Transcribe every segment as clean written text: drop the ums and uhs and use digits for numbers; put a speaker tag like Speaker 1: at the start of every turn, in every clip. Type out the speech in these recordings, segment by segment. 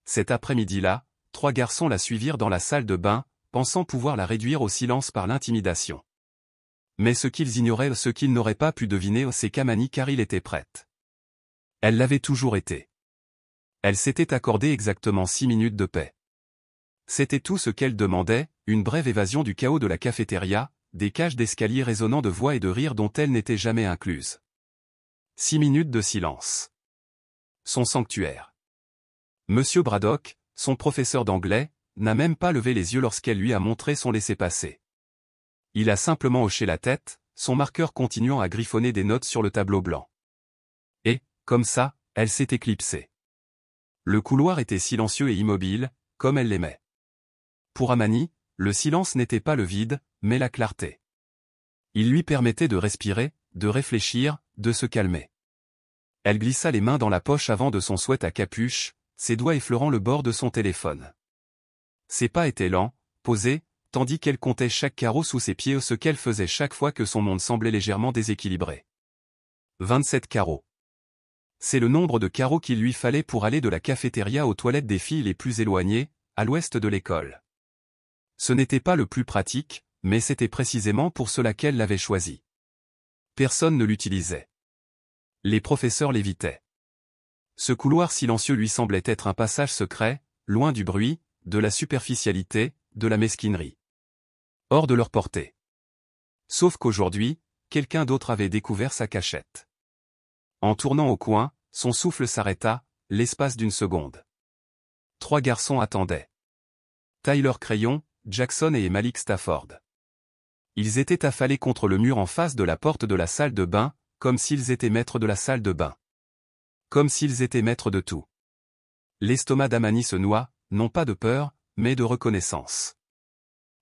Speaker 1: Cet après-midi-là, 3 garçons la suivirent dans la salle de bain, pensant pouvoir la réduire au silence par l'intimidation. Mais ce qu'ils ignoraient, ce qu'ils n'auraient pas pu deviner, c'est qu'Amani Caril était prête. Elle l'avait toujours été. Elle s'était accordée exactement 6 minutes de paix. C'était tout ce qu'elle demandait, une brève évasion du chaos de la cafétéria, des cages d'escalier résonnant de voix et de rires dont elle n'était jamais incluse. 6 minutes de silence. Son sanctuaire. Monsieur Braddock, son professeur d'anglais, n'a même pas levé les yeux lorsqu'elle lui a montré son laissez-passer. Il a simplement hoché la tête, son marqueur continuant à griffonner des notes sur le tableau blanc. Et, comme ça, elle s'est éclipsée. Le couloir était silencieux et immobile, comme elle l'aimait. Pour Amani, le silence n'était pas le vide, mais la clarté. Il lui permettait de respirer, de réfléchir, de se calmer. Elle glissa les mains dans la poche avant de son sweat à capuche, ses doigts effleurant le bord de son téléphone. Ses pas étaient lents, posés, tandis qu'elle comptait chaque carreau sous ses pieds, ce qu'elle faisait chaque fois que son monde semblait légèrement déséquilibré. 27 carreaux. C'est le nombre de carreaux qu'il lui fallait pour aller de la cafétéria aux toilettes des filles les plus éloignées, à l'ouest de l'école. Ce n'était pas le plus pratique, mais c'était précisément pour cela qu'elle l'avait choisi. Personne ne l'utilisait. Les professeurs l'évitaient. Ce couloir silencieux lui semblait être un passage secret, loin du bruit, de la superficialité, de la mesquinerie. Hors de leur portée. Sauf qu'aujourd'hui, quelqu'un d'autre avait découvert sa cachette. En tournant au coin, son souffle s'arrêta, l'espace d'une seconde. 3 garçons attendaient. Tyler Crayon, Jackson et Malik Stafford. Ils étaient affalés contre le mur en face de la porte de la salle de bain, comme s'ils étaient maîtres de la salle de bain. Comme s'ils étaient maîtres de tout. L'estomac d'Amani se noua, non pas de peur, mais de reconnaissance.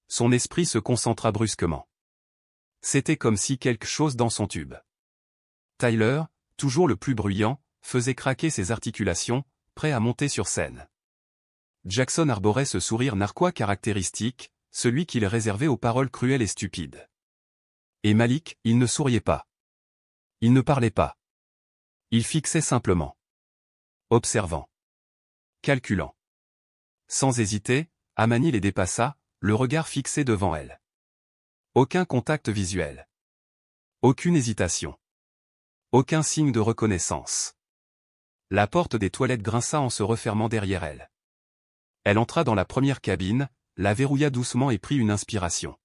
Speaker 1: Son esprit se concentra brusquement. C'était comme si quelque chose dans son tube. Tyler, toujours le plus bruyant, faisait craquer ses articulations, prêt à monter sur scène. Jackson arborait ce sourire narquois caractéristique, celui qu'il réservait aux paroles cruelles et stupides. Et Malik, il ne souriait pas. Il ne parlait pas. Il fixait simplement. Observant. Calculant. Sans hésiter, Amani les dépassa, le regard fixé devant elle. Aucun contact visuel. Aucune hésitation. Aucun signe de reconnaissance. La porte des toilettes grinça en se refermant derrière elle. Elle entra dans la première cabine, la verrouilla doucement et prit une inspiration.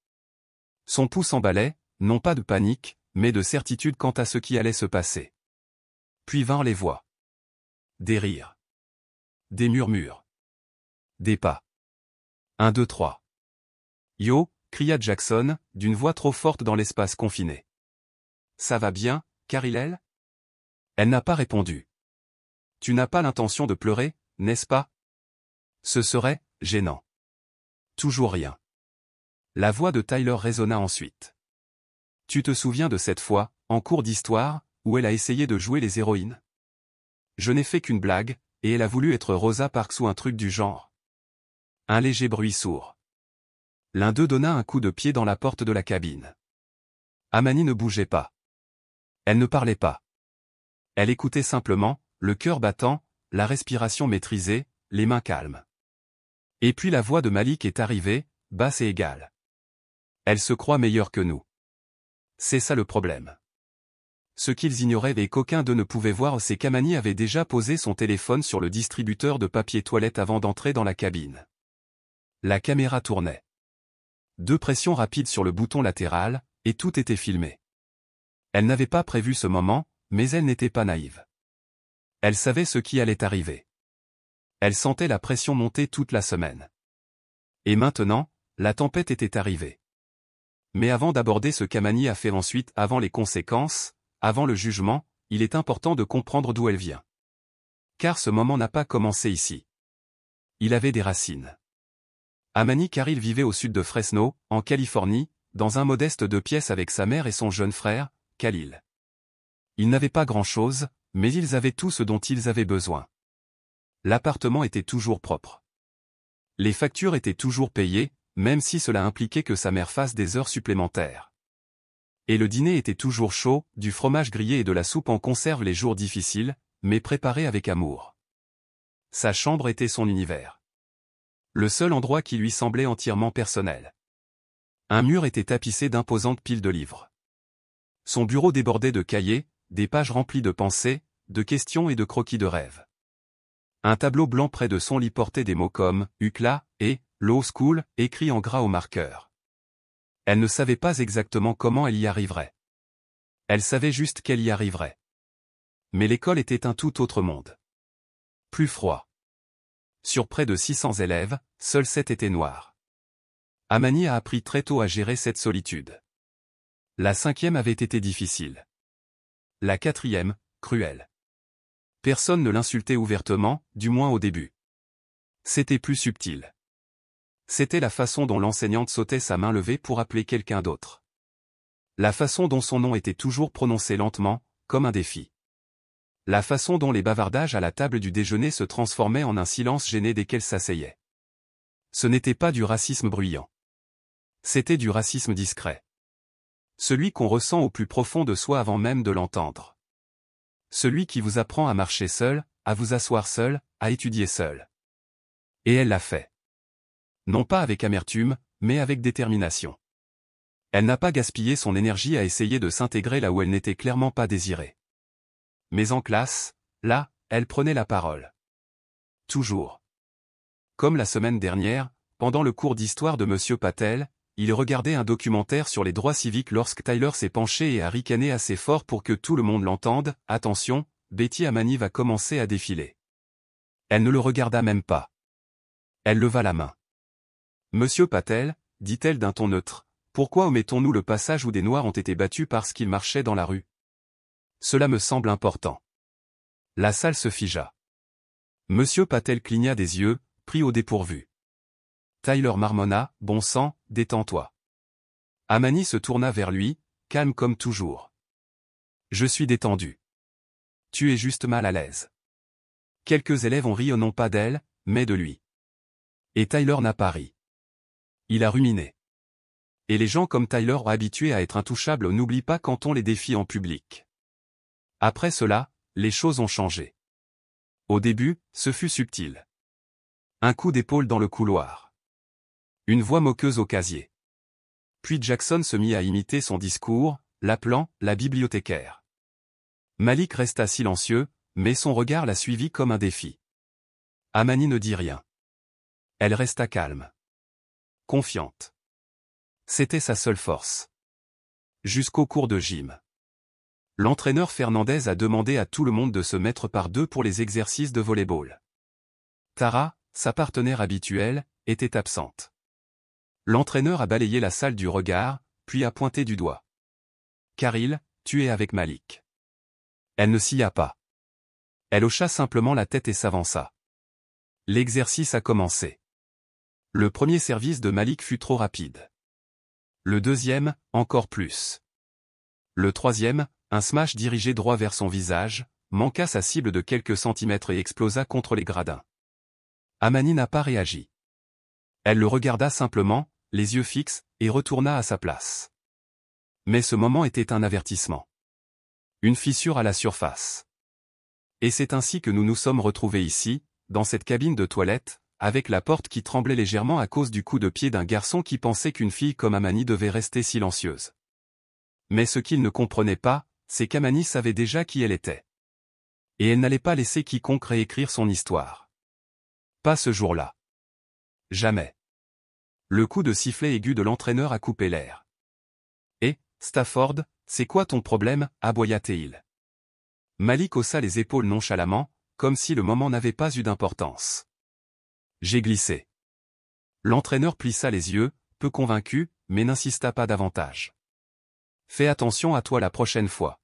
Speaker 1: Son pouls s'emballait, non pas de panique, mais de certitude quant à ce qui allait se passer. Puis vinrent les voix. Des rires. Des murmures. Des pas. 1, 2, 3. Yo, cria Jackson, d'une voix trop forte dans l'espace confiné. Ça va bien, Carillel ? Elle n'a pas répondu. Tu n'as pas l'intention de pleurer, n'est-ce pas ? Ce serait gênant. Toujours rien. La voix de Tyler résonna ensuite. Tu te souviens de cette fois, en cours d'histoire, où elle a essayé de jouer les héroïnes ? Je n'ai fait qu'une blague, et elle a voulu être Rosa Parks ou un truc du genre. Un léger bruit sourd. L'un d'eux donna un coup de pied dans la porte de la cabine. Amani ne bougeait pas. Elle ne parlait pas. Elle écoutait simplement, le cœur battant, la respiration maîtrisée, les mains calmes. Et puis la voix de Malik est arrivée, basse et égale. Elle se croit meilleure que nous. C'est ça le problème. Ce qu'ils ignoraient et qu'aucun d'eux ne pouvait voir, c'est qu'Amani avait déjà posé son téléphone sur le distributeur de papier toilette avant d'entrer dans la cabine. La caméra tournait. 2 pressions rapides sur le bouton latéral, et tout était filmé. Elle n'avait pas prévu ce moment, mais elle n'était pas naïve. Elle savait ce qui allait arriver. Elle sentait la pression monter toute la semaine. Et maintenant, la tempête était arrivée. Mais avant d'aborder ce qu'Amani a fait ensuite, avant les conséquences, avant le jugement, il est important de comprendre d'où elle vient. Car ce moment n'a pas commencé ici. Il avait des racines. Amani Caril vivait au sud de Fresno, en Californie, dans un modeste 2 pièces avec sa mère et son jeune frère, Khalil. Ils n'avaient pas grand-chose, mais ils avaient tout ce dont ils avaient besoin. L'appartement était toujours propre. Les factures étaient toujours payées, même si cela impliquait que sa mère fasse des heures supplémentaires. Et le dîner était toujours chaud, du fromage grillé et de la soupe en conserve les jours difficiles, mais préparé avec amour. Sa chambre était son univers. Le seul endroit qui lui semblait entièrement personnel. Un mur était tapissé d'imposantes piles de livres. Son bureau débordait de cahiers, des pages remplies de pensées, de questions et de croquis de rêves. Un tableau blanc près de son lit portait des mots comme « UCLA » et « Law School » écrits en gras au marqueur. Elle ne savait pas exactement comment elle y arriverait. Elle savait juste qu'elle y arriverait. Mais l'école était un tout autre monde. Plus froid. Sur près de 600 élèves, seuls 7 étaient noirs. Amani a appris très tôt à gérer cette solitude. La 5e avait été difficile. La 4e, cruelle. Personne ne l'insultait ouvertement, du moins au début. C'était plus subtil. C'était la façon dont l'enseignante sautait sa main levée pour appeler quelqu'un d'autre. La façon dont son nom était toujours prononcé lentement, comme un défi. La façon dont les bavardages à la table du déjeuner se transformaient en un silence gêné dès qu'elle s'asseyait. Ce n'était pas du racisme bruyant. C'était du racisme discret. Celui qu'on ressent au plus profond de soi avant même de l'entendre. Celui qui vous apprend à marcher seul, à vous asseoir seul, à étudier seul. Et elle l'a fait. Non pas avec amertume, mais avec détermination. Elle n'a pas gaspillé son énergie à essayer de s'intégrer là où elle n'était clairement pas désirée. Mais en classe, là, elle prenait la parole. Toujours. Comme la semaine dernière, pendant le cours d'histoire de Monsieur Patel, il regardait un documentaire sur les droits civiques lorsque Tyler s'est penché et a ricané assez fort pour que tout le monde l'entende. « Attention, Betty Amani va commencer à défiler. » Elle ne le regarda même pas. Elle leva la main. « Monsieur Patel, dit-elle d'un ton neutre, pourquoi omettons-nous le passage où des Noirs ont été battus parce qu'ils marchaient dans la rue? Cela me semble important. » La salle se figea. Monsieur Patel cligna des yeux, pris au dépourvu. Tyler marmonna, « Bon sang, détends-toi. » Amani se tourna vers lui, calme comme toujours. « Je suis détendu. Tu es juste mal à l'aise. » Quelques élèves ont ri non pas d'elle, mais de lui. Et Tyler n'a pas ri. Il a ruminé. Et les gens comme Tyler habitués à être intouchables n'oublient pas quand on les défie en public. Après cela, les choses ont changé. Au début, ce fut subtil. Un coup d'épaule dans le couloir. Une voix moqueuse au casier. Puis Jackson se mit à imiter son discours, l'appelant « la bibliothécaire ». Malik resta silencieux, mais son regard la suivit comme un défi. Amani ne dit rien. Elle resta calme. Confiante. C'était sa seule force. Jusqu'au cours de gym. L'entraîneur Fernandez a demandé à tout le monde de se mettre par deux pour les exercices de volley-ball. Tara, sa partenaire habituelle, était absente. L'entraîneur a balayé la salle du regard, puis a pointé du doigt. « Karil, tu es avec Malik. » Elle ne s'y a pas. Elle hocha simplement la tête et s'avança. L'exercice a commencé. Le premier service de Malik fut trop rapide. Le deuxième, encore plus. Le troisième, un smash dirigé droit vers son visage, manqua sa cible de quelques centimètres et explosa contre les gradins. Amani n'a pas réagi. Elle le regarda simplement, les yeux fixes, et retourna à sa place. Mais ce moment était un avertissement. Une fissure à la surface. Et c'est ainsi que nous nous sommes retrouvés ici, dans cette cabine de toilette, avec la porte qui tremblait légèrement à cause du coup de pied d'un garçon qui pensait qu'une fille comme Amani devait rester silencieuse. Mais ce qu'il ne comprenait pas, c'est qu'Amani savait déjà qui elle était. Et elle n'allait pas laisser quiconque réécrire son histoire. Pas ce jour-là. Jamais. Le coup de sifflet aigu de l'entraîneur a coupé l'air. « Et, Stafford, c'est quoi ton problème » aboya-t-il. Malik haussa les épaules nonchalamment, comme si le moment n'avait pas eu d'importance. J'ai glissé. L'entraîneur plissa les yeux, peu convaincu, mais n'insista pas davantage. Fais attention à toi la prochaine fois.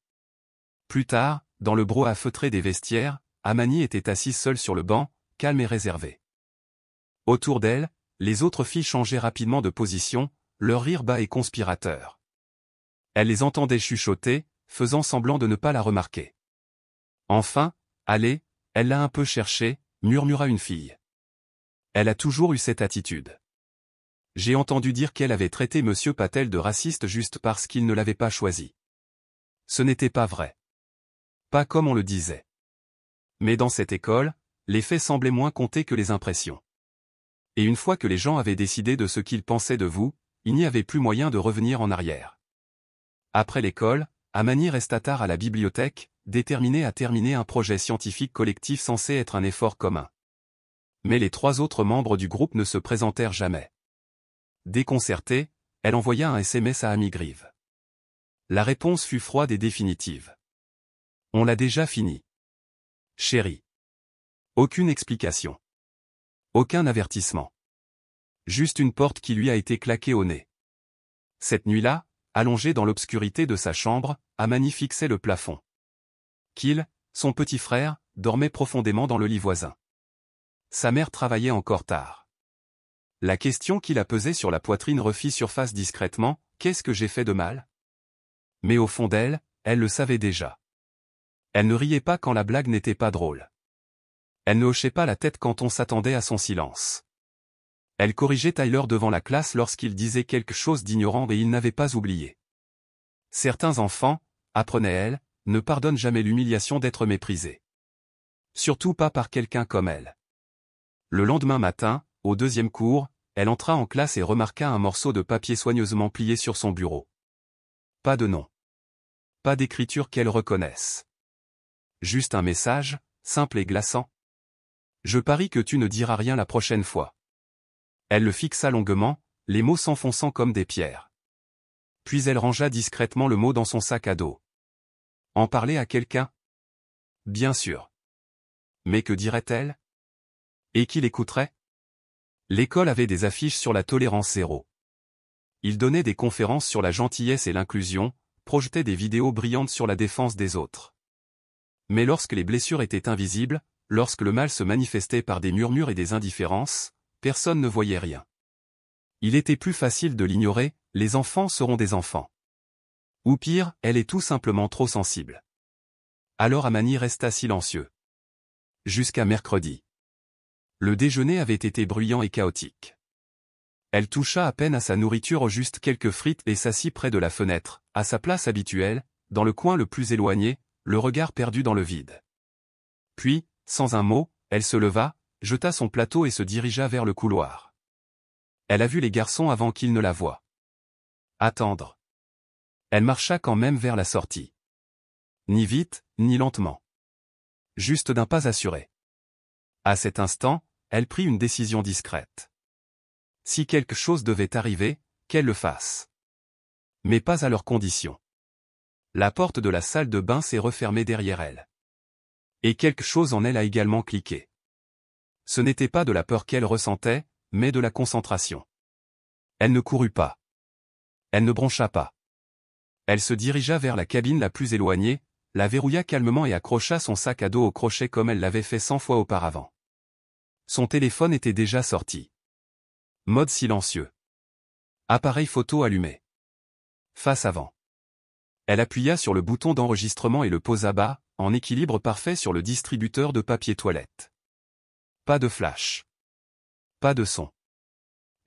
Speaker 1: Plus tard, dans le brouhaha feutré des vestiaires, Amani était assise seule sur le banc, calme et réservée. Autour d'elle, les autres filles changeaient rapidement de position, leur rire bas et conspirateur. Elle les entendait chuchoter, faisant semblant de ne pas la remarquer. Enfin, allez, elle l'a un peu cherché, murmura une fille. Elle a toujours eu cette attitude. J'ai entendu dire qu'elle avait traité Monsieur Patel de raciste juste parce qu'il ne l'avait pas choisi. Ce n'était pas vrai. Pas comme on le disait. Mais dans cette école, les faits semblaient moins compter que les impressions. Et une fois que les gens avaient décidé de ce qu'ils pensaient de vous, il n'y avait plus moyen de revenir en arrière. Après l'école, Amani resta tard à la bibliothèque, déterminé à terminer un projet scientifique collectif censé être un effort commun. Mais les 3 autres membres du groupe ne se présentèrent jamais. Déconcertée, elle envoya un SMS à Amy Grieve. La réponse fut froide et définitive. On l'a déjà fini. Chérie. Aucune explication. Aucun avertissement. Juste une porte qui lui a été claquée au nez. Cette nuit-là, allongé dans l'obscurité de sa chambre, Amani fixait le plafond. Qu'il, son petit frère, dormait profondément dans le lit voisin. Sa mère travaillait encore tard. La question qui la pesait sur la poitrine refit surface discrètement, « Qu'est-ce que j'ai fait de mal ?» Mais au fond d'elle, elle le savait déjà. Elle ne riait pas quand la blague n'était pas drôle. Elle ne hochait pas la tête quand on s'attendait à son silence. Elle corrigeait Tyler devant la classe lorsqu'il disait quelque chose d'ignorant et il n'avait pas oublié. Certains enfants, apprenait-elle, ne pardonnent jamais l'humiliation d'être méprisés. Surtout pas par quelqu'un comme elle. Le lendemain matin, au 2e cours, elle entra en classe et remarqua un morceau de papier soigneusement plié sur son bureau. Pas de nom. Pas d'écriture qu'elle reconnaisse. Juste un message, simple et glaçant. « Je parie que tu ne diras rien la prochaine fois. » Elle le fixa longuement, les mots s'enfonçant comme des pierres. Puis elle rangea discrètement le mot dans son sac à dos. En parler à quelqu'un? Bien sûr. Mais que dirait-elle? Et qui l'écouterait? L'école avait des affiches sur la tolérance zéro. Il donnait des conférences sur la gentillesse et l'inclusion, projetait des vidéos brillantes sur la défense des autres. Mais lorsque les blessures étaient invisibles, lorsque le mal se manifestait par des murmures et des indifférences, personne ne voyait rien. Il était plus facile de l'ignorer, les enfants seront des enfants. Ou pire, elle est tout simplement trop sensible. Alors Amani resta silencieux. Jusqu'à mercredi. Le déjeuner avait été bruyant et chaotique. Elle toucha à peine à sa nourriture, juste quelques frites et s'assit près de la fenêtre, à sa place habituelle, dans le coin le plus éloigné, le regard perdu dans le vide. Puis, sans un mot, elle se leva, jeta son plateau et se dirigea vers le couloir. Elle a vu les garçons avant qu'ils ne la voient. Attendre. Elle marcha quand même vers la sortie. Ni vite, ni lentement. Juste d'un pas assuré. À cet instant, elle prit une décision discrète. Si quelque chose devait arriver, qu'elle le fasse. Mais pas à leurs conditions. La porte de la salle de bain s'est refermée derrière elle. Et quelque chose en elle a également cliqué. Ce n'était pas de la peur qu'elle ressentait, mais de la concentration. Elle ne courut pas. Elle ne broncha pas. Elle se dirigea vers la cabine la plus éloignée, la verrouilla calmement et accrocha son sac à dos au crochet comme elle l'avait fait 100 fois auparavant. Son téléphone était déjà sorti. Mode silencieux. Appareil photo allumé. Face avant. Elle appuya sur le bouton d'enregistrement et le posa bas, en équilibre parfait sur le distributeur de papier toilette. Pas de flash. Pas de son.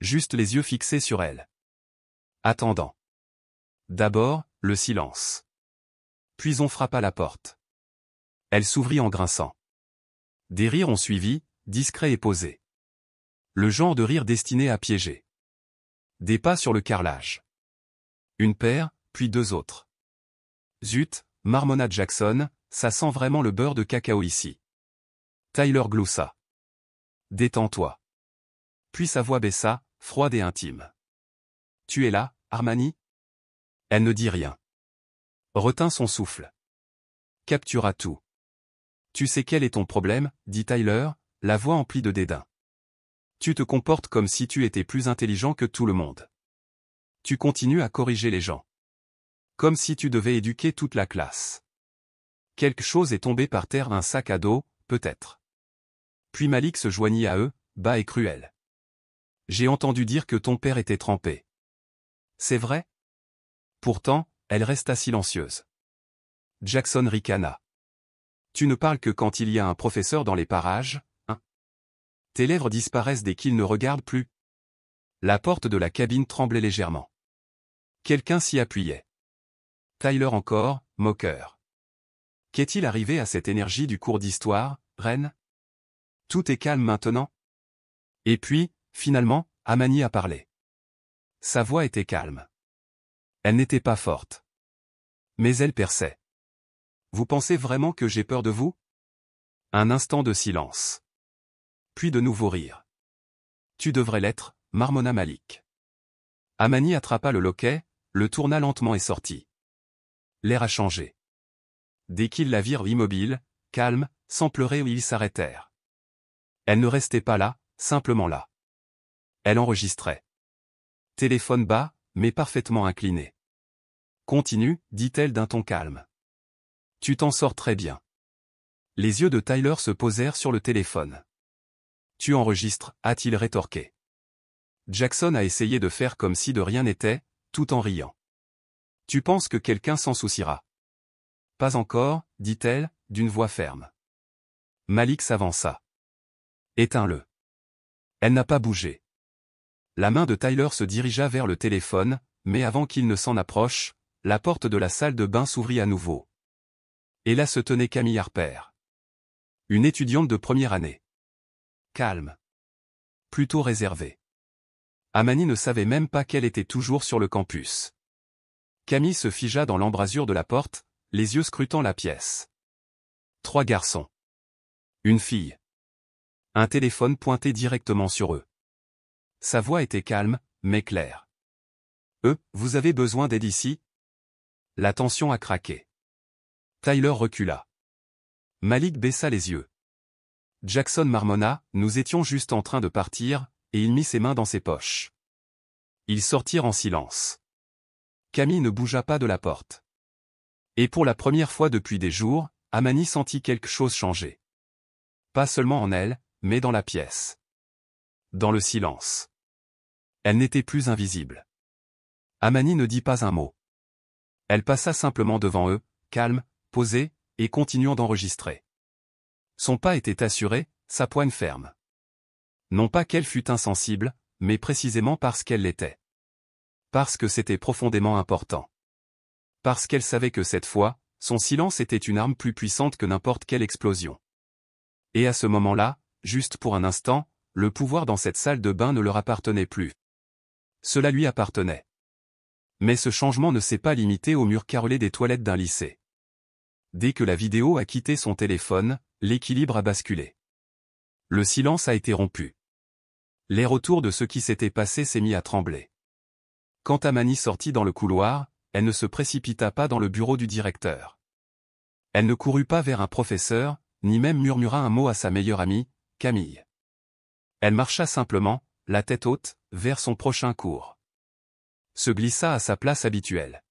Speaker 1: Juste les yeux fixés sur elle. Attendant. D'abord, le silence. Puis on frappa la porte. Elle s'ouvrit en grinçant. Des rires ont suivi, discrets et posés. Le genre de rire destiné à piéger. Des pas sur le carrelage. Une paire, puis 2 autres. Zut, marmonna Jackson, ça sent vraiment le beurre de cacao ici. Tyler gloussa. Détends-toi. Puis sa voix baissa, froide et intime. Tu es là, Armani? Elle ne dit rien. Retint son souffle. Captura tout. Tu sais quel est ton problème, dit Tyler, la voix emplie de dédain. Tu te comportes comme si tu étais plus intelligent que tout le monde. Tu continues à corriger les gens. Comme si tu devais éduquer toute la classe. Quelque chose est tombé par terre, un sac à dos, peut-être. Puis Malik se joignit à eux, bas et cruel. J'ai entendu dire que ton père était trempé. C'est vrai? Pourtant, elle resta silencieuse. Jackson ricana. Tu ne parles que quand il y a un professeur dans les parages, hein? Tes lèvres disparaissent dès qu'il ne regarde plus. La porte de la cabine tremblait légèrement. Quelqu'un s'y appuyait. Tyler encore, moqueur. Qu'est-il arrivé à cette énergie du cours d'histoire, reine? Tout est calme maintenant? Et puis, finalement, Amani a parlé. Sa voix était calme. Elle n'était pas forte. Mais elle perçait. Vous pensez vraiment que j'ai peur de vous? Un instant de silence. Puis de nouveau rire. Tu devrais l'être, marmonna Malik. Amani attrapa le loquet, le tourna lentement et sortit. L'air a changé. Dès qu'ils la virent immobile, calme, sans pleurer, ils s'arrêtèrent. Elle ne restait pas là, simplement là. Elle enregistrait. Téléphone bas, mais parfaitement incliné. Continue, dit-elle d'un ton calme. Tu t'en sors très bien. Les yeux de Tyler se posèrent sur le téléphone. Tu enregistres, a-t-il rétorqué. Jackson a essayé de faire comme si de rien n'était, tout en riant. Tu penses que quelqu'un s'en souciera? Pas encore, dit-elle, d'une voix ferme. Malik s'avança. Éteins-le. Elle n'a pas bougé. La main de Tyler se dirigea vers le téléphone, mais avant qu'il ne s'en approche, la porte de la salle de bain s'ouvrit à nouveau. Et là se tenait Camille Harper. Une étudiante de première année. Calme. Plutôt réservée. Amani ne savait même pas qu'elle était toujours sur le campus. Camille se figea dans l'embrasure de la porte, les yeux scrutant la pièce. 3 garçons. Une fille. Un téléphone pointé directement sur eux. Sa voix était calme, mais claire. Vous avez besoin d'aide ici? La tension a craqué. Tyler recula. Malik baissa les yeux. Jackson marmonna, nous étions juste en train de partir, et il mit ses mains dans ses poches. Ils sortirent en silence. Camille ne bougea pas de la porte. Et pour la première fois depuis des jours, Amani sentit quelque chose changer. Pas seulement en elle, mais dans la pièce. Dans le silence. Elle n'était plus invisible. Amani ne dit pas un mot. Elle passa simplement devant eux, calme, posée, et continuant d'enregistrer. Son pas était assuré, sa poigne ferme. Non pas qu'elle fût insensible, mais précisément parce qu'elle l'était. Parce que c'était profondément important. Parce qu'elle savait que cette fois, son silence était une arme plus puissante que n'importe quelle explosion. Et à ce moment-là, juste pour un instant, le pouvoir dans cette salle de bain ne leur appartenait plus. Cela lui appartenait. Mais ce changement ne s'est pas limité aux murs carrelés des toilettes d'un lycée. Dès que la vidéo a quitté son téléphone, l'équilibre a basculé. Le silence a été rompu. L'air autour de ce qui s'était passé s'est mis à trembler. Quand Amani sortit dans le couloir, elle ne se précipita pas dans le bureau du directeur. Elle ne courut pas vers un professeur, ni même murmura un mot à sa meilleure amie, Camille. Elle marcha simplement, la tête haute, vers son prochain cours. Se glissa à sa place habituelle.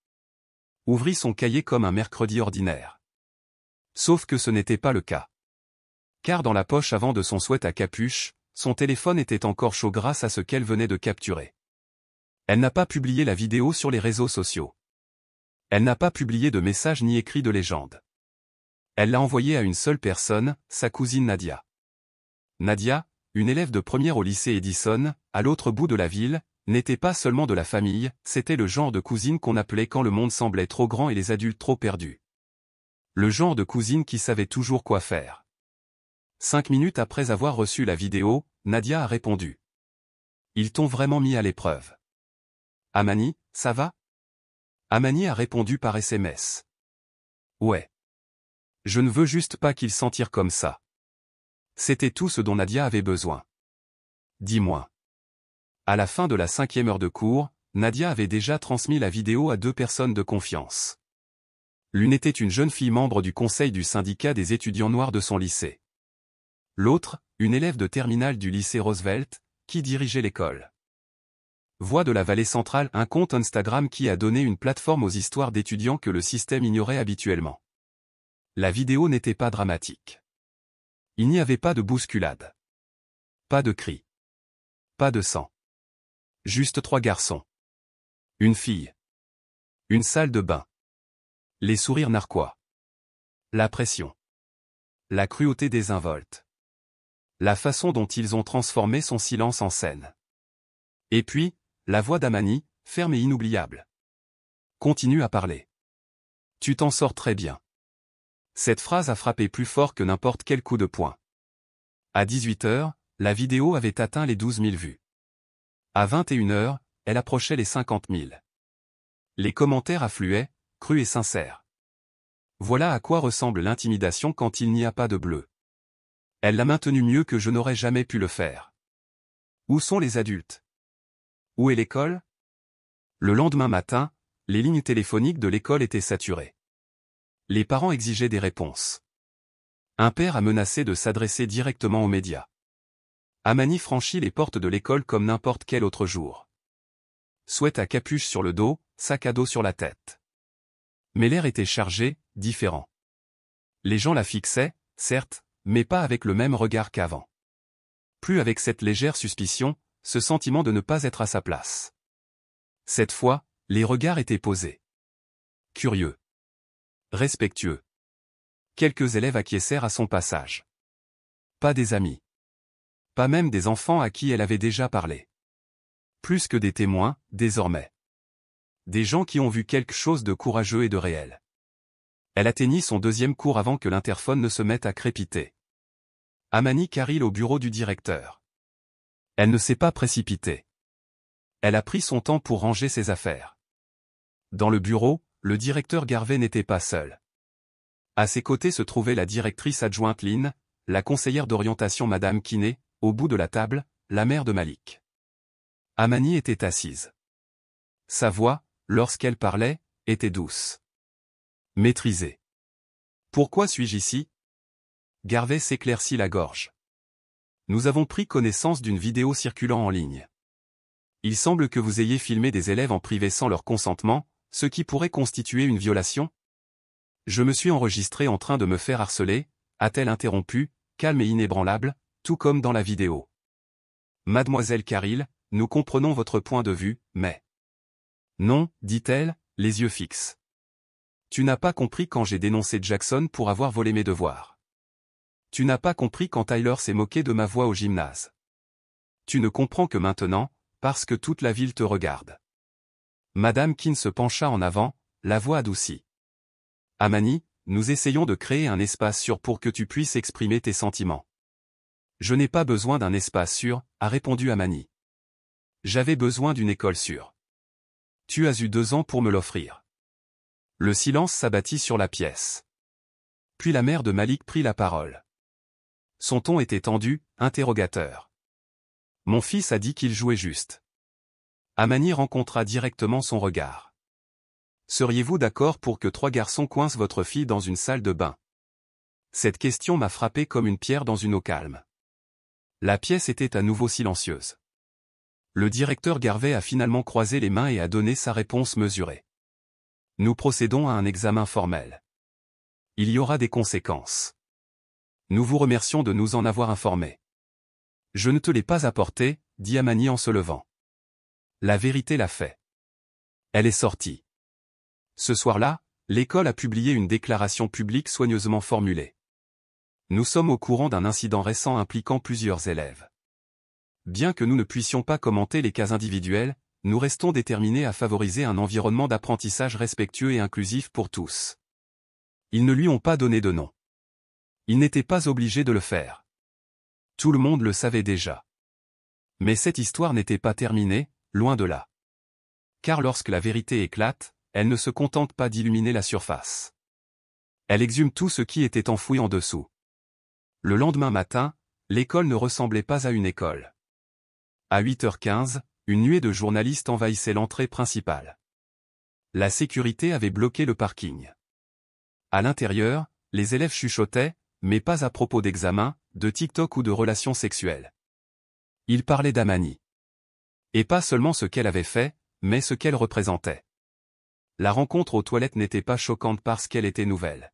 Speaker 1: Ouvrit son cahier comme un mercredi ordinaire. Sauf que ce n'était pas le cas. Car dans la poche avant de son sweat à capuche, son téléphone était encore chaud grâce à ce qu'elle venait de capturer. Elle n'a pas publié la vidéo sur les réseaux sociaux. Elle n'a pas publié de message ni écrit de légende. Elle l'a envoyé à une seule personne, sa cousine Nadia. Nadia, une élève de première au lycée Edison, à l'autre bout de la ville, n'était pas seulement de la famille, c'était le genre de cousine qu'on appelait quand le monde semblait trop grand et les adultes trop perdus. Le genre de cousine qui savait toujours quoi faire. 5 minutes après avoir reçu la vidéo, Nadia a répondu. Ils t'ont vraiment mis à l'épreuve. Amani, ça va? Amani a répondu par SMS. Ouais. Je ne veux juste pas qu'ils s'en tirent comme ça. C'était tout ce dont Nadia avait besoin. Dis-moi. À la fin de la 5e heure de cours, Nadia avait déjà transmis la vidéo à 2 personnes de confiance. L'une était une jeune fille membre du conseil du syndicat des étudiants noirs de son lycée. L'autre, une élève de terminale du lycée Roosevelt, qui dirigeait l'école. Voix de la Vallée Centrale, un compte Instagram qui a donné une plateforme aux histoires d'étudiants que le système ignorait habituellement. La vidéo n'était pas dramatique. Il n'y avait pas de bousculade. Pas de cris. Pas de sang. Juste 3 garçons. Une fille. Une salle de bain. Les sourires narquois. La pression. La cruauté désinvolte. La façon dont ils ont transformé son silence en scène. Et puis, la voix d'Amani, ferme et inoubliable. Continue à parler. Tu t'en sors très bien. Cette phrase a frappé plus fort que n'importe quel coup de poing. À 18h, la vidéo avait atteint les 12 000 vues. À 21h, elle approchait les 50 000. Les commentaires affluaient, crus et sincères. Voilà à quoi ressemble l'intimidation quand il n'y a pas de bleu. Elle l'a maintenu mieux que je n'aurais jamais pu le faire. Où sont les adultes? Où est l'école? Le lendemain matin, les lignes téléphoniques de l'école étaient saturées. Les parents exigeaient des réponses. Un père a menacé de s'adresser directement aux médias. Amani franchit les portes de l'école comme n'importe quel autre jour. Sweat à capuche sur le dos, sac à dos sur la tête. Mais l'air était chargé, différent. Les gens la fixaient, certes, mais pas avec le même regard qu'avant. Plus avec cette légère suspicion, ce sentiment de ne pas être à sa place. Cette fois, les regards étaient posés. Curieux. Respectueux. Quelques élèves acquiescèrent à son passage. Pas des amis. Pas même des enfants à qui elle avait déjà parlé. Plus que des témoins, désormais. Des gens qui ont vu quelque chose de courageux et de réel. Elle atteignit son deuxième cours avant que l'interphone ne se mette à crépiter. Amani Karil au bureau du directeur. Elle ne s'est pas précipitée. Elle a pris son temps pour ranger ses affaires. Dans le bureau, le directeur Garvey n'était pas seul. À ses côtés se trouvait la directrice adjointe Lynn, la conseillère d'orientation Madame Kiné, au bout de la table, la mère de Malik. Amani était assise. Sa voix, lorsqu'elle parlait, était douce. Maîtrisée. Pourquoi suis-je ici? Garvey s'éclaircit la gorge. Nous avons pris connaissance d'une vidéo circulant en ligne. Il semble que vous ayez filmé des élèves en privé sans leur consentement, ce qui pourrait constituer une violation? Je me suis enregistré en train de me faire harceler, a-t-elle interrompu, calme et inébranlable, tout comme dans la vidéo. Mademoiselle Karil, nous comprenons votre point de vue, mais... Non, dit-elle, les yeux fixes. Tu n'as pas compris quand j'ai dénoncé Jackson pour avoir volé mes devoirs. Tu n'as pas compris quand Tyler s'est moqué de ma voix au gymnase. Tu ne comprends que maintenant, parce que toute la ville te regarde. Madame Kin se pencha en avant, la voix adoucie. Amani, nous essayons de créer un espace sûr pour que tu puisses exprimer tes sentiments. Je n'ai pas besoin d'un espace sûr, a répondu Amani. J'avais besoin d'une école sûre. Tu as eu 2 ans pour me l'offrir. Le silence s'abattit sur la pièce. Puis la mère de Malik prit la parole. Son ton était tendu, interrogateur. Mon fils a dit qu'il jouait juste. Amani rencontra directement son regard. Seriez-vous d'accord pour que 3 garçons coincent votre fille dans une salle de bain? Cette question m'a frappé comme une pierre dans une eau calme. La pièce était à nouveau silencieuse. Le directeur Garvey a finalement croisé les mains et a donné sa réponse mesurée. Nous procédons à un examen formel. Il y aura des conséquences. Nous vous remercions de nous en avoir informés. Je ne te l'ai pas apporté, dit Amani en se levant. La vérité l'a fait. Elle est sortie. Ce soir-là, l'école a publié une déclaration publique soigneusement formulée. Nous sommes au courant d'un incident récent impliquant plusieurs élèves. Bien que nous ne puissions pas commenter les cas individuels, nous restons déterminés à favoriser un environnement d'apprentissage respectueux et inclusif pour tous. Ils ne lui ont pas donné de nom. Ils n'étaient pas obligés de le faire. Tout le monde le savait déjà. Mais cette histoire n'était pas terminée, loin de là. Car lorsque la vérité éclate, elle ne se contente pas d'illuminer la surface. Elle exhume tout ce qui était enfoui en dessous. Le lendemain matin, l'école ne ressemblait pas à une école. À 8h15, une nuée de journalistes envahissait l'entrée principale. La sécurité avait bloqué le parking. À l'intérieur, les élèves chuchotaient, mais pas à propos d'examens, de TikTok ou de relations sexuelles. Ils parlaient d'Amani. Et pas seulement ce qu'elle avait fait, mais ce qu'elle représentait. La rencontre aux toilettes n'était pas choquante parce qu'elle était nouvelle.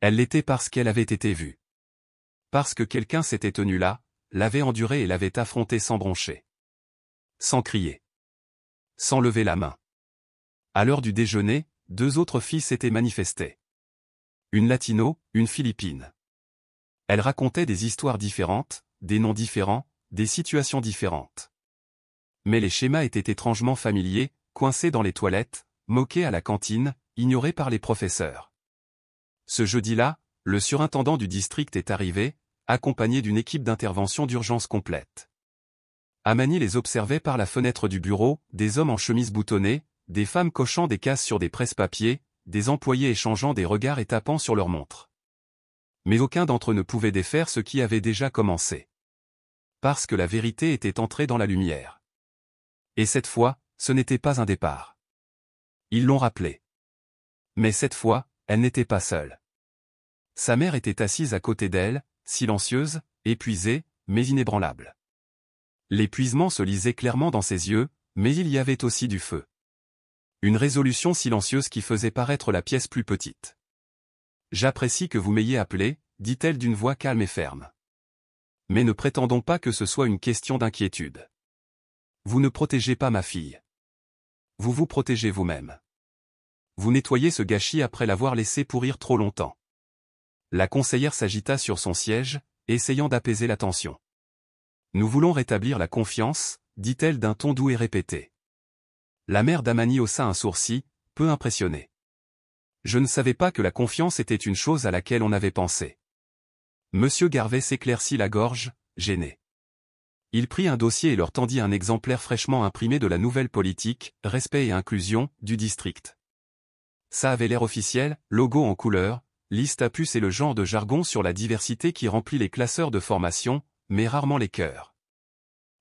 Speaker 1: Elle l'était parce qu'elle avait été vue. Parce que quelqu'un s'était tenu là, l'avait enduré et l'avait affronté sans broncher. Sans crier. Sans lever la main. À l'heure du déjeuner, 2 autres filles s'étaient manifestées. Une latino, une philippine. Elles racontaient des histoires différentes, des noms différents, des situations différentes. Mais les schémas étaient étrangement familiers, coincés dans les toilettes, moqués à la cantine, ignorés par les professeurs. Ce jeudi-là, le surintendant du district est arrivé, accompagnés d'une équipe d'intervention d'urgence complète. Amani les observait par la fenêtre du bureau, des hommes en chemise boutonnée, des femmes cochant des cases sur des presse-papiers, des employés échangeant des regards et tapant sur leurs montres. Mais aucun d'entre eux ne pouvait défaire ce qui avait déjà commencé. Parce que la vérité était entrée dans la lumière. Et cette fois, ce n'était pas un départ. Ils l'ont rappelé. Mais cette fois, elle n'était pas seule. Sa mère était assise à côté d'elle, silencieuse, épuisée, mais inébranlable. L'épuisement se lisait clairement dans ses yeux, mais il y avait aussi du feu. Une résolution silencieuse qui faisait paraître la pièce plus petite. « J'apprécie que vous m'ayez appelé, dit-elle d'une voix calme et ferme. Mais ne prétendons pas que ce soit une question d'inquiétude. Vous ne protégez pas ma fille. Vous vous protégez vous-même. Vous nettoyez ce gâchis après l'avoir laissé pourrir trop longtemps. » La conseillère s'agita sur son siège, essayant d'apaiser la tension. « Nous voulons rétablir la confiance, dit-elle d'un ton doux et répété. La mère d'Amani haussa un sourcil, peu impressionnée. Je ne savais pas que la confiance était une chose à laquelle on avait pensé. Monsieur Garvey s'éclaircit la gorge, gêné. Il prit un dossier et leur tendit un exemplaire fraîchement imprimé de la nouvelle politique, respect et inclusion, du district. Ça avait l'air officiel, logo en couleur, liste à puces et le genre de jargon sur la diversité qui remplit les classeurs de formation, mais rarement les cœurs.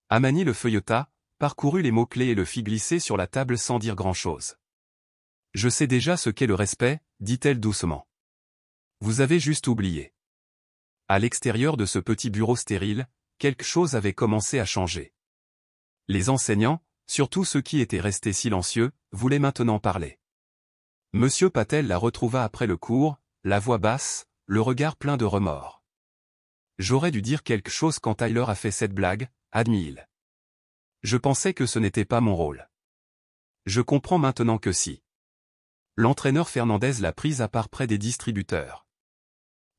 Speaker 1: Amani le feuilleta, parcourut les mots-clés et le fit glisser sur la table sans dire grand-chose. « Je sais déjà ce qu'est le respect, dit-elle doucement. Vous avez juste oublié. » À l'extérieur de ce petit bureau stérile, quelque chose avait commencé à changer. Les enseignants, surtout ceux qui étaient restés silencieux, voulaient maintenant parler. Monsieur Patel la retrouva après le cours, la voix basse, le regard plein de remords. « J'aurais dû dire quelque chose quand Tyler a fait cette blague, admit-il. Je pensais que ce n'était pas mon rôle. Je comprends maintenant que si. L'entraîneur Fernandez l'a prise à part près des distributeurs.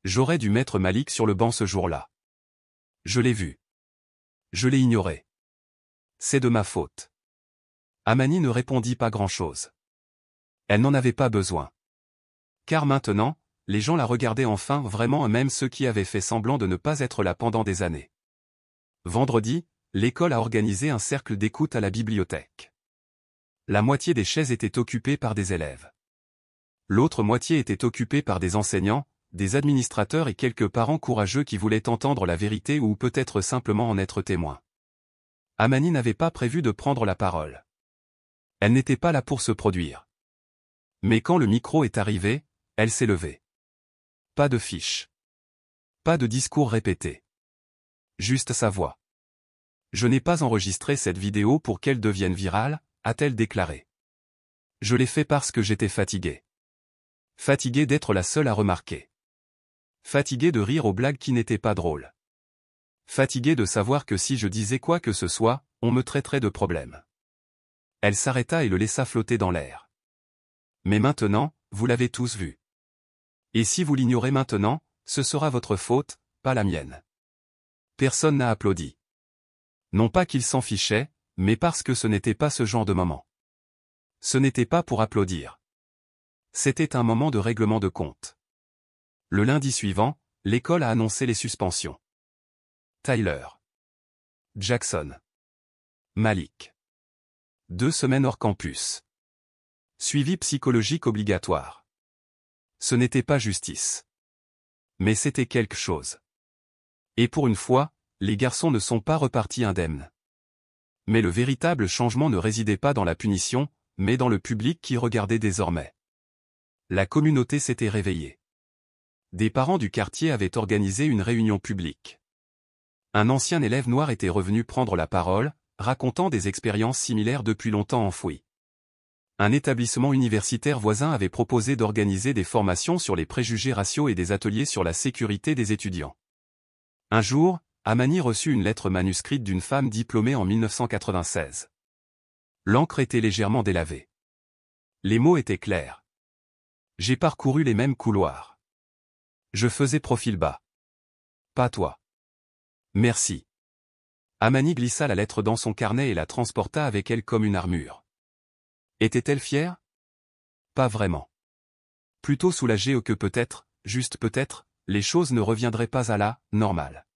Speaker 1: J'aurais dû mettre Malik sur le banc ce jour-là. Je l'ai vu. Je l'ai ignoré. C'est de ma faute. » Amani ne répondit pas grand-chose. Elle n'en avait pas besoin. Car maintenant, les gens la regardaient enfin vraiment, même ceux qui avaient fait semblant de ne pas être là pendant des années. Vendredi, l'école a organisé un cercle d'écoute à la bibliothèque. La moitié des chaises étaient occupées par des élèves. L'autre moitié était occupée par des enseignants, des administrateurs et quelques parents courageux qui voulaient entendre la vérité ou peut-être simplement en être témoins. Amani n'avait pas prévu de prendre la parole. Elle n'était pas là pour se produire. Mais quand le micro est arrivé, elle s'est levée. Pas de fiche. Pas de discours répété. Juste sa voix. « Je n'ai pas enregistré cette vidéo pour qu'elle devienne virale, a-t-elle déclaré. Je l'ai fait parce que j'étais fatiguée. Fatiguée d'être la seule à remarquer. Fatiguée de rire aux blagues qui n'étaient pas drôles. Fatiguée de savoir que si je disais quoi que ce soit, on me traiterait de problème. » Elle s'arrêta et le laissa flotter dans l'air. « Mais maintenant, vous l'avez tous vu. Et si vous l'ignorez maintenant, ce sera votre faute, pas la mienne. » Personne n'a applaudi. Non pas qu'il s'en fichait, mais parce que ce n'était pas ce genre de moment. Ce n'était pas pour applaudir. C'était un moment de règlement de compte. Le lundi suivant, l'école a annoncé les suspensions. Tyler. Jackson. Malik. 2 semaines hors campus. Suivi psychologique obligatoire. Ce n'était pas justice. Mais c'était quelque chose. Et pour une fois, les garçons ne sont pas repartis indemnes. Mais le véritable changement ne résidait pas dans la punition, mais dans le public qui regardait désormais. La communauté s'était réveillée. Des parents du quartier avaient organisé une réunion publique. Un ancien élève noir était revenu prendre la parole, racontant des expériences similaires depuis longtemps enfouies. Un établissement universitaire voisin avait proposé d'organiser des formations sur les préjugés raciaux et des ateliers sur la sécurité des étudiants. Un jour, Amani reçut une lettre manuscrite d'une femme diplômée en 1996. L'encre était légèrement délavée. Les mots étaient clairs. J'ai parcouru les mêmes couloirs. Je faisais profil bas. Pas toi. Merci. Amani glissa la lettre dans son carnet et la transporta avec elle comme une armure. Était-elle fière? Pas vraiment. Plutôt soulagée que peut-être, juste peut-être, les choses ne reviendraient pas à la « normale ».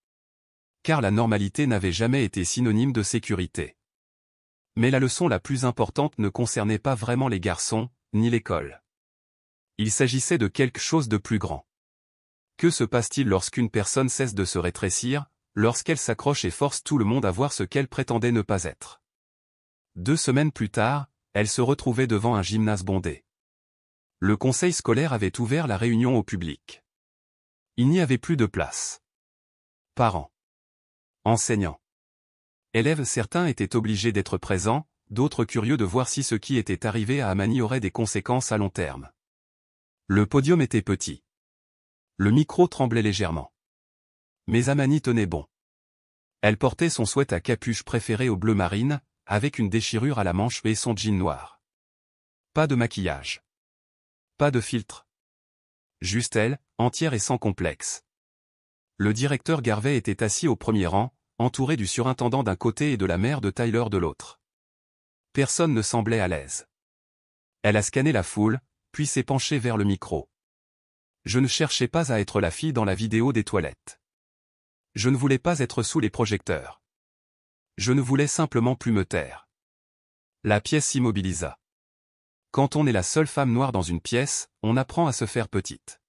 Speaker 1: Car la normalité n'avait jamais été synonyme de sécurité. Mais la leçon la plus importante ne concernait pas vraiment les garçons, ni l'école. Il s'agissait de quelque chose de plus grand. Que se passe-t-il lorsqu'une personne cesse de se rétrécir, lorsqu'elle s'accroche et force tout le monde à voir ce qu'elle prétendait ne pas être? 2 semaines plus tard, elle se retrouvait devant un gymnase bondé. Le conseil scolaire avait ouvert la réunion au public. Il n'y avait plus de place. Parents, enseignants, élèves, certains étaient obligés d'être présents, d'autres curieux de voir si ce qui était arrivé à Amani aurait des conséquences à long terme. Le podium était petit. Le micro tremblait légèrement. Mais Amani tenait bon. Elle portait son sweat à capuche préféré au bleu marine, avec une déchirure à la manche et son jean noir. Pas de maquillage. Pas de filtre. Juste elle, entière et sans complexe. Le directeur Garvey était assis au premier rang, entouré du surintendant d'un côté et de la mère de Tyler de l'autre. Personne ne semblait à l'aise. Elle a scanné la foule, puis s'est penchée vers le micro. Je ne cherchais pas à être la fille dans la vidéo des toilettes. Je ne voulais pas être sous les projecteurs. Je ne voulais simplement plus me taire. La pièce s'immobilisa. Quand on est la seule femme noire dans une pièce, on apprend à se faire petite.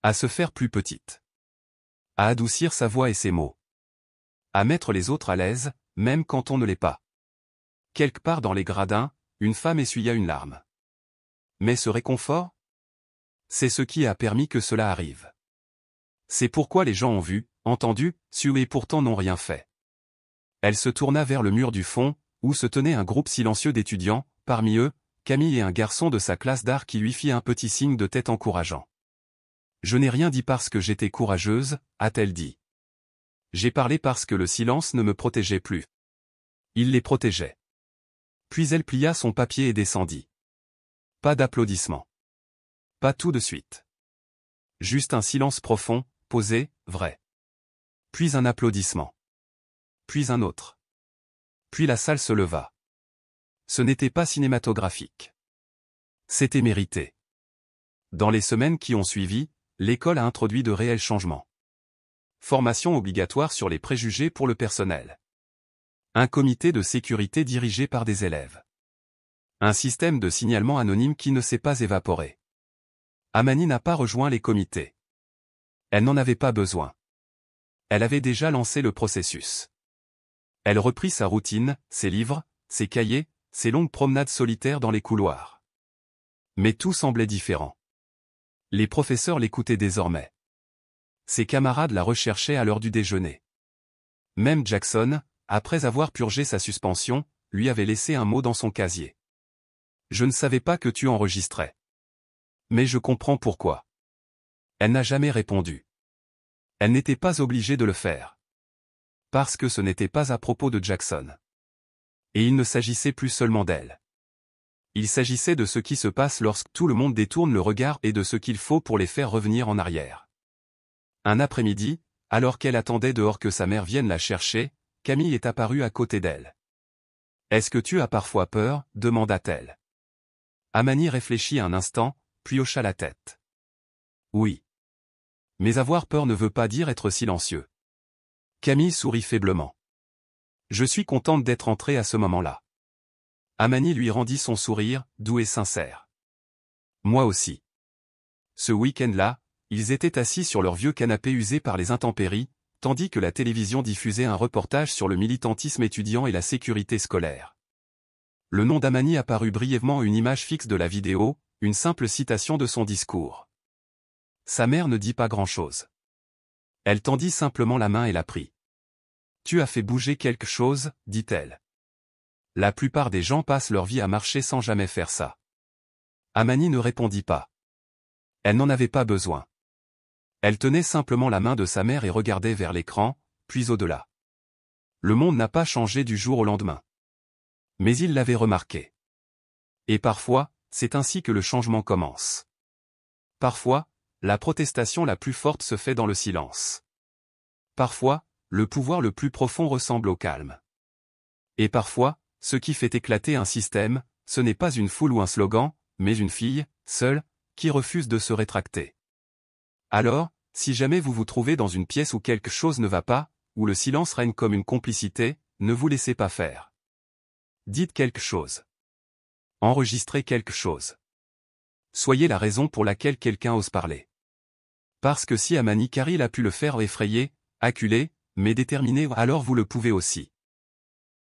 Speaker 1: À se faire plus petite. À adoucir sa voix et ses mots. À mettre les autres à l'aise, même quand on ne l'est pas. Quelque part dans les gradins, une femme essuya une larme. Mais ce réconfort? C'est ce qui a permis que cela arrive. C'est pourquoi les gens ont vu, entendu, su et pourtant n'ont rien fait. Elle se tourna vers le mur du fond, où se tenait un groupe silencieux d'étudiants, parmi eux, Camille et un garçon de sa classe d'art qui lui fit un petit signe de tête encourageant. « Je n'ai rien dit parce que j'étais courageuse », a-t-elle dit. « J'ai parlé parce que le silence ne me protégeait plus. Il les protégeait. » Puis elle plia son papier et descendit. Pas d'applaudissements. Pas tout de suite. Juste un silence profond, posé, vrai. Puis un applaudissement. Puis un autre. Puis la salle se leva. Ce n'était pas cinématographique. C'était mérité. Dans les semaines qui ont suivi, l'école a introduit de réels changements. Formation obligatoire sur les préjugés pour le personnel. Un comité de sécurité dirigé par des élèves. Un système de signalement anonyme qui ne s'est pas évaporé. Amani n'a pas rejoint les comités. Elle n'en avait pas besoin. Elle avait déjà lancé le processus. Elle reprit sa routine, ses livres, ses cahiers, ses longues promenades solitaires dans les couloirs. Mais tout semblait différent. Les professeurs l'écoutaient désormais. Ses camarades la recherchaient à l'heure du déjeuner. Même Jackson, après avoir purgé sa suspension, lui avait laissé un mot dans son casier. « Je ne savais pas que tu enregistrais. Mais je comprends pourquoi. » Elle n'a jamais répondu. Elle n'était pas obligée de le faire. Parce que ce n'était pas à propos de Jackson. Et il ne s'agissait plus seulement d'elle. Il s'agissait de ce qui se passe lorsque tout le monde détourne le regard et de ce qu'il faut pour les faire revenir en arrière. Un après-midi, alors qu'elle attendait dehors que sa mère vienne la chercher, Camille est apparue à côté d'elle. « Est-ce que tu as parfois peur ?» demanda-t-elle. Amani réfléchit un instant, puis hocha la tête. « Oui. Mais avoir peur ne veut pas dire être silencieux. » Camille sourit faiblement. « Je suis contente d'être entrée à ce moment-là. » Amani lui rendit son sourire, doux et sincère. « Moi aussi. » Ce week-end-là, ils étaient assis sur leur vieux canapé usé par les intempéries, tandis que la télévision diffusait un reportage sur le militantisme étudiant et la sécurité scolaire. Le nom d'Amani apparut brièvement une image fixe de la vidéo, une simple citation de son discours. Sa mère ne dit pas grand-chose. Elle tendit simplement la main et la prit. « Tu as fait bouger quelque chose » dit-elle. La plupart des gens passent leur vie à marcher sans jamais faire ça. Amani ne répondit pas. Elle n'en avait pas besoin. Elle tenait simplement la main de sa mère et regardait vers l'écran, puis au-delà. Le monde n'a pas changé du jour au lendemain. Mais il l'avait remarqué. Et parfois, c'est ainsi que le changement commence. Parfois, la protestation la plus forte se fait dans le silence. Parfois, le pouvoir le plus profond ressemble au calme. Et parfois, ce qui fait éclater un système, ce n'est pas une foule ou un slogan, mais une fille, seule, qui refuse de se rétracter. Alors, Si jamais vous vous trouvez dans une pièce où quelque chose ne va pas, où le silence règne comme une complicité, ne vous laissez pas faire. Dites quelque chose. Enregistrez quelque chose. Soyez la raison pour laquelle quelqu'un ose parler. Parce que si Amani Karil a pu le faire effrayer, acculé, mais déterminé, alors vous le pouvez aussi.